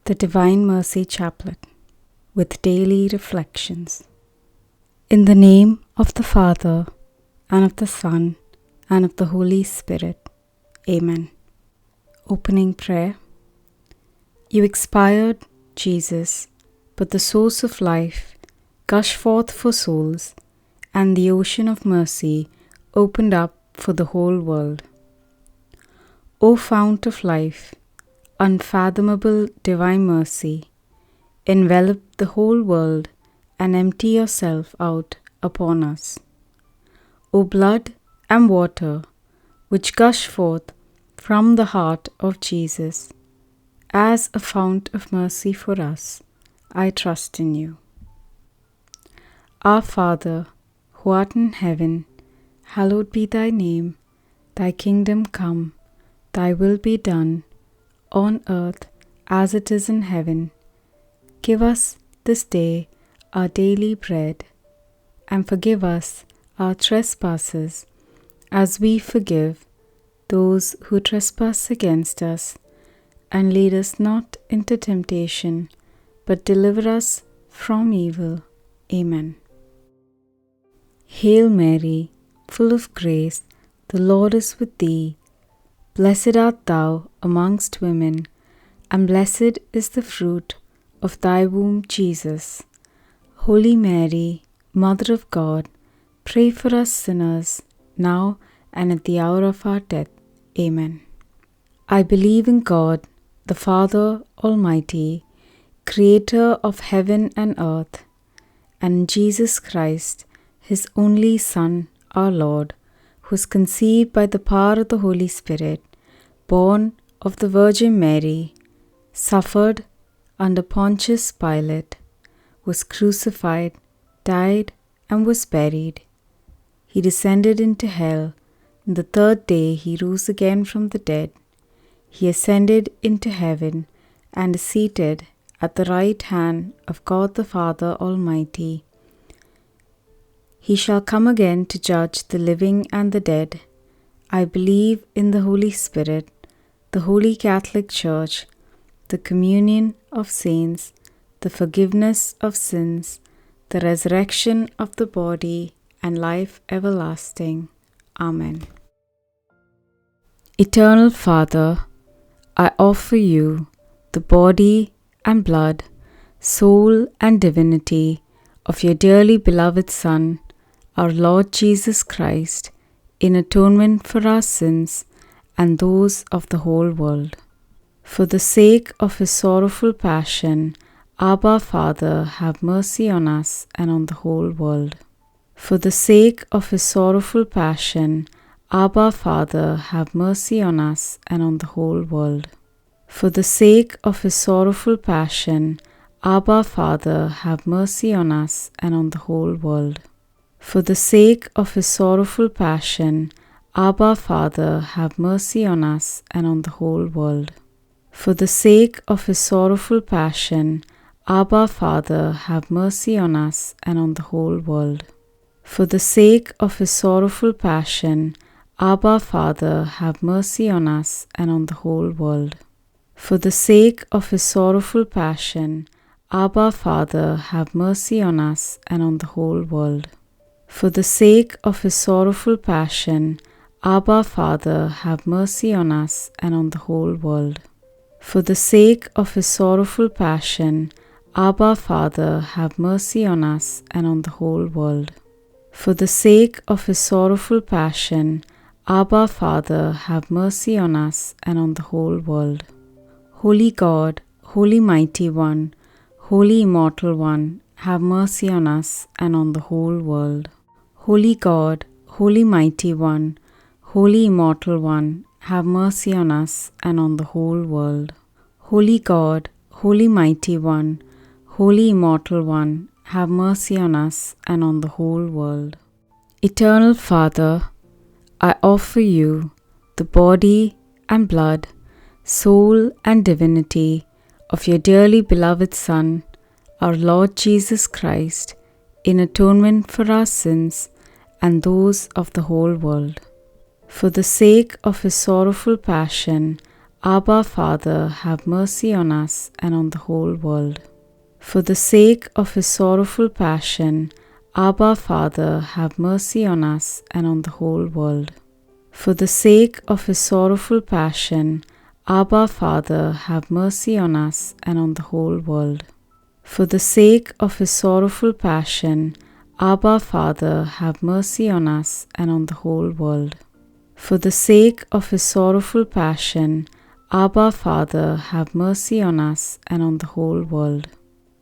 The Divine Mercy Chaplet with Daily Reflections. In the name of the Father, and of the Son, and of the Holy Spirit. Amen. Opening Prayer. You expired, Jesus, but the source of life gushed forth for souls, and the ocean of mercy opened up for the whole world. O Fount of Life, unfathomable divine mercy, envelop the whole world and empty yourself out upon us. O blood and water, which gush forth from the heart of Jesus, as a fount of mercy for us, I trust in you. Our Father, who art in heaven, hallowed be thy name. Thy kingdom come, thy will be done, on earth as it is in heaven. Give us this day our daily bread, and forgive us our trespasses, as we forgive those who trespass against us. And lead us not into temptation, but deliver us from evil. Amen. Hail Mary, full of grace, the Lord is with thee. Blessed art thou amongst women, and blessed is the fruit of thy womb, Jesus. Holy Mary, Mother of God, pray for us sinners, now and at the hour of our death. Amen. I believe in God, the Father Almighty, Creator of heaven and earth, and in Jesus Christ, His only Son, our Lord, who was conceived by the power of the Holy Spirit, born of the Virgin Mary, suffered under Pontius Pilate, was crucified, died, and was buried. He descended into hell. On the third day he rose again from the dead. He ascended into heaven and is seated at the right hand of God the Father Almighty. He shall come again to judge the living and the dead. I believe in the Holy Spirit, the Holy Catholic Church, the communion of saints, the forgiveness of sins, the resurrection of the body, and life everlasting. Amen. Eternal Father, I offer you the body and blood, soul and divinity of your dearly beloved Son, our Lord Jesus Christ, in atonement for our sins and those of the whole world. For the sake of his sorrowful passion, Abba Father, have mercy on us and on the whole world. For the sake of his sorrowful passion, Abba Father, have mercy on us and on the whole world. For the sake of his sorrowful passion, Abba Father, have mercy on us and on the whole world. For the sake of his sorrowful passion, Abba Father, have mercy on us and on the whole world. For the sake of his sorrowful passion, Abba Father, have mercy on us and on the whole world. For the sake of his sorrowful passion, Abba Father, have mercy on us and on the whole world. For the sake of his sorrowful passion, Abba Father, have mercy on us and on the whole world. For the sake of his sorrowful passion, Abba Father, have mercy on us and on the whole world. For the sake of his sorrowful passion, Abba Father, have mercy on us and on the whole world. For the sake of his sorrowful passion, Abba Father, have mercy on us and on the whole world. Holy God, Holy Mighty One, Holy Immortal One, have mercy on us and on the whole world. Holy God, Holy Mighty One, Holy Immortal One, have mercy on us and on the whole world. Holy God, Holy Mighty One, Holy Immortal One, have mercy on us and on the whole world. Eternal Father, I offer you the body and blood, soul and divinity of your dearly beloved Son, our Lord Jesus Christ, in atonement for our sins and those of the whole world. For the sake of his sorrowful passion, Abba, Father, have mercy on us and on the whole world. For the sake of his sorrowful passion, Abba, Father, have mercy on us and on the whole world. For the sake of his sorrowful passion, Abba, Father, have mercy on us and on the whole world. For the sake of his sorrowful passion, Abba, Father, have mercy on us and on the whole world. For the sake of his sorrowful passion, Abba, Father, have mercy on us and on the whole world.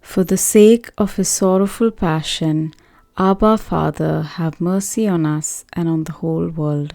For the sake of his sorrowful passion, Abba, Father, have mercy on us and on the whole world.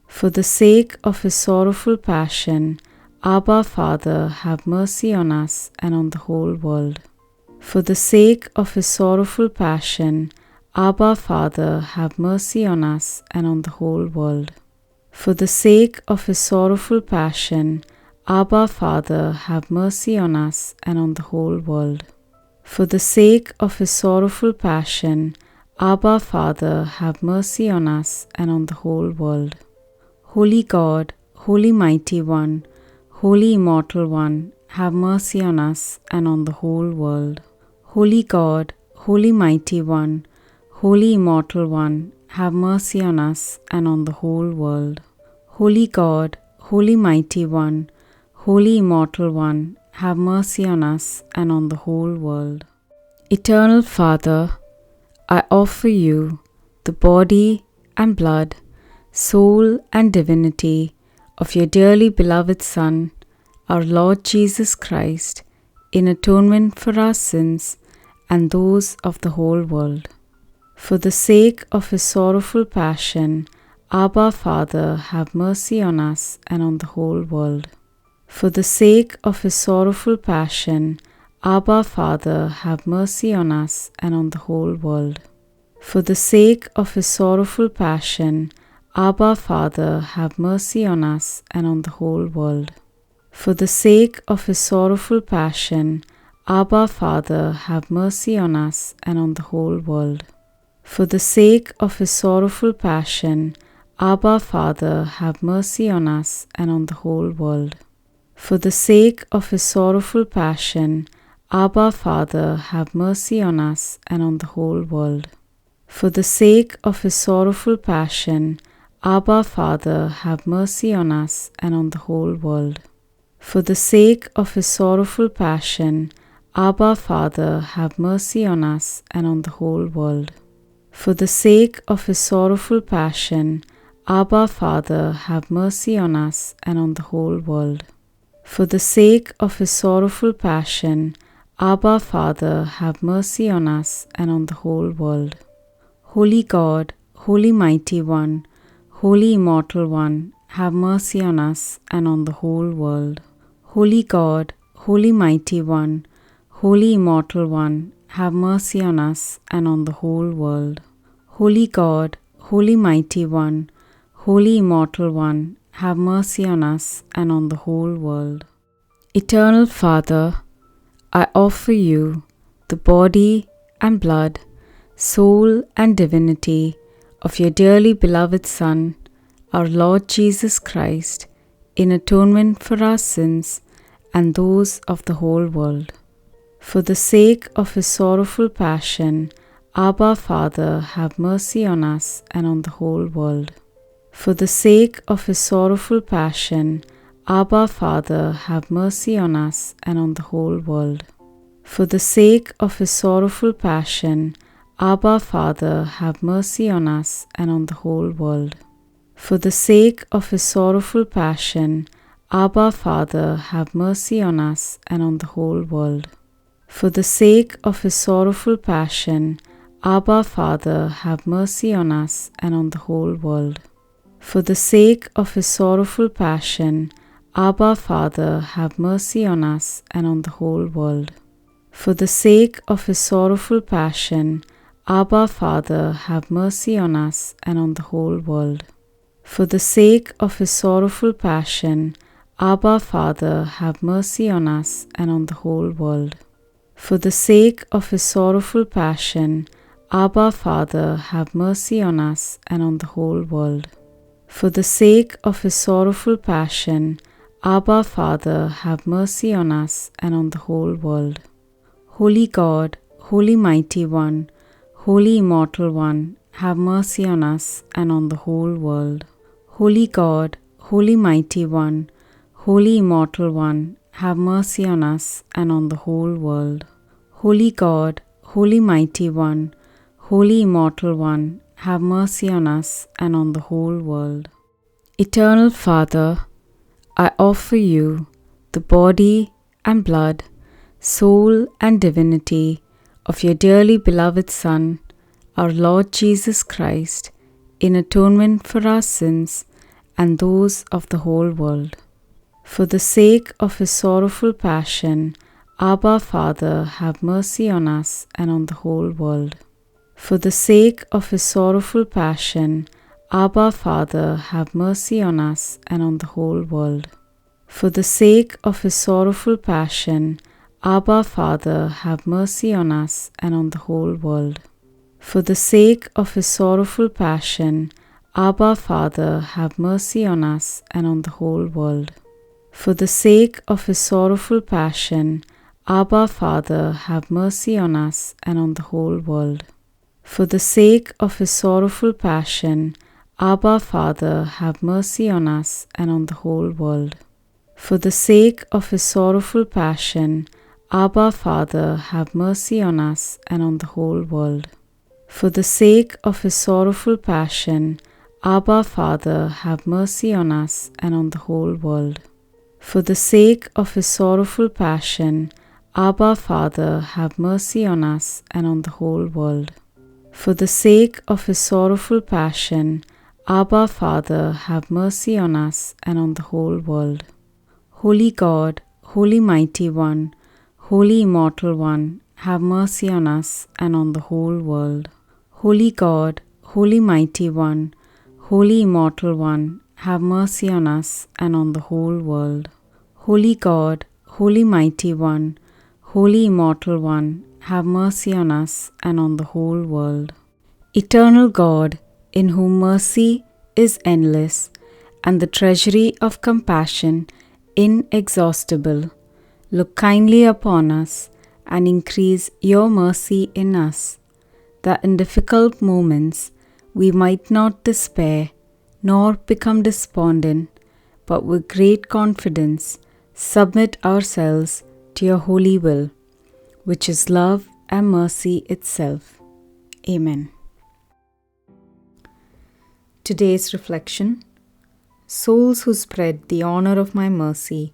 For the sake of his sorrowful passion, Abba, Father, have mercy on us and on the whole world. For the sake of his sorrowful passion, Abba, Father, have mercy on us and on the whole world. For the sake of his sorrowful passion, Abba, Father, have mercy on us and on the whole world. For the sake of his sorrowful passion, Abba, Father, have mercy on us and on the whole world. Holy God, Holy Mighty One, Holy Immortal One, have mercy on us and on the whole world. Holy God, Holy Mighty One, Holy Immortal One, have mercy on us and on the whole world. Holy God, Holy Mighty One, Holy Immortal One, have mercy on us and on the whole world. Eternal Father, I offer you the body and blood, soul and divinity of your dearly beloved Son, our Lord Jesus Christ, in atonement for our sins and those of the whole world. For the sake of his sorrowful passion, Abba, Father, have mercy on us and on the whole world. For the sake of his sorrowful passion, Abba, Father, have mercy on us and on the whole world. For the sake of his sorrowful passion, Abba, Father, have mercy on us and on the whole world. For the sake of his sorrowful passion, Abba, Father, have mercy on us and on the whole world. For the sake of his sorrowful passion, Abba, Father, have mercy on us and on the whole world. For the sake of his sorrowful passion, Abba, Father, have mercy on us and on the whole world. For the sake of his sorrowful passion, Abba, Father, have mercy on us and on the whole world. For the sake of his sorrowful passion, Abba, Father, have mercy on us and on the whole world. For the sake of his sorrowful passion, Abba, Father, have mercy on us and on the whole world. For the sake of his sorrowful passion, Abba, Father, have mercy on us and on the whole world. Holy God, Holy Mighty One, Holy Immortal One, have mercy on us and on the whole world. Holy God, Holy Mighty One, Holy Immortal One, have mercy on us and on the whole world. Holy God, Holy Mighty One, Holy Immortal One, have mercy on us and on the whole world. Eternal Father, I offer you the body and blood, soul and divinity of your dearly beloved Son, our Lord Jesus Christ, in atonement for our sins and those of the whole world. For the sake of his sorrowful passion, Abba, Father, have mercy on us and on the whole world. For the sake of his sorrowful passion, Abba, Father, have mercy on us and on the whole world. For the sake of his sorrowful passion, Abba, Father, have mercy on us and on the whole world. For the sake of his sorrowful passion, Abba, Father, have mercy on us and on the whole world. For the sake of his sorrowful passion, Abba, Father, have mercy on us and on the whole world. For the sake of his sorrowful passion, Abba, Father, have mercy on us and on the whole world. For the sake of his sorrowful passion, Abba, Father, have mercy on us and on the whole world. For the sake of his sorrowful passion, Abba, Father, have mercy on us and on the whole world. For the sake of his sorrowful passion, Abba, Father, have mercy on us and on the whole world. For the sake of his sorrowful passion, Abba, Father, have mercy on us and on the whole world. Holy God, Holy Mighty One, Holy Immortal One, have mercy on us and on the whole world. Holy God, Holy Mighty One, Holy Immortal One, have mercy on us and on the whole world. Holy God, Holy Mighty One, Holy Immortal One, have mercy on us and on the whole world. Eternal Father, I offer you the body and blood, soul and divinity of your dearly beloved Son, our Lord Jesus Christ, in atonement for our sins and those of the whole world. For the sake of his sorrowful passion, Abba, Father, have mercy on us and on the whole world. For the sake of his sorrowful passion, Abba, Father, have mercy on us and on the whole world. For the sake of his sorrowful passion, Abba, Father, have mercy on us and on the whole world. For the sake of his sorrowful passion, Abba, Father, have mercy on us and on the whole world. For the sake of his sorrowful passion, Abba, Father, have mercy on us and on the whole world. For the sake of his sorrowful passion, Abba, Father, have mercy on us and on the whole world. For the sake of his sorrowful passion, Abba, Father, have mercy on us and on the whole world. For the sake of his sorrowful passion, Abba, Father, have mercy on us and on the whole world. For the sake of his sorrowful passion, Abba, Father, have mercy on us and on the whole world. For the sake of his sorrowful passion, Abba, Father, have mercy on us and on the whole world. Holy God, Holy Mighty One, Holy Immortal One, have mercy on us and on the whole world. Holy God, Holy Mighty One, Holy Immortal One, have mercy on us and on the whole world. Holy God, Holy Mighty One, Holy Immortal One, have mercy on us and on the whole world. Eternal God, in whom mercy is endless and the treasury of compassion inexhaustible, look kindly upon us and increase your mercy in us, that in difficult moments we might not despair nor become despondent, but with great confidence submit ourselves to your holy will, which is love and mercy itself. Amen. Today's reflection: souls who spread the honor of my mercy,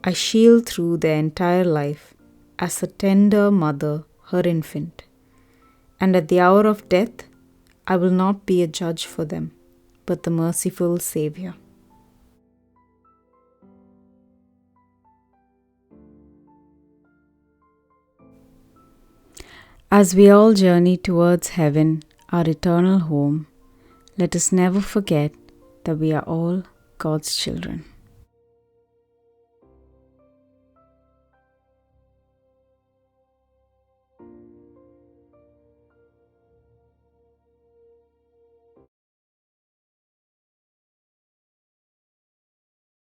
I shield through their entire life as a tender mother her infant, and at the hour of death I will not be a judge for them, but the merciful Saviour. As we all journey towards heaven, our eternal home, let us never forget that we are all God's children.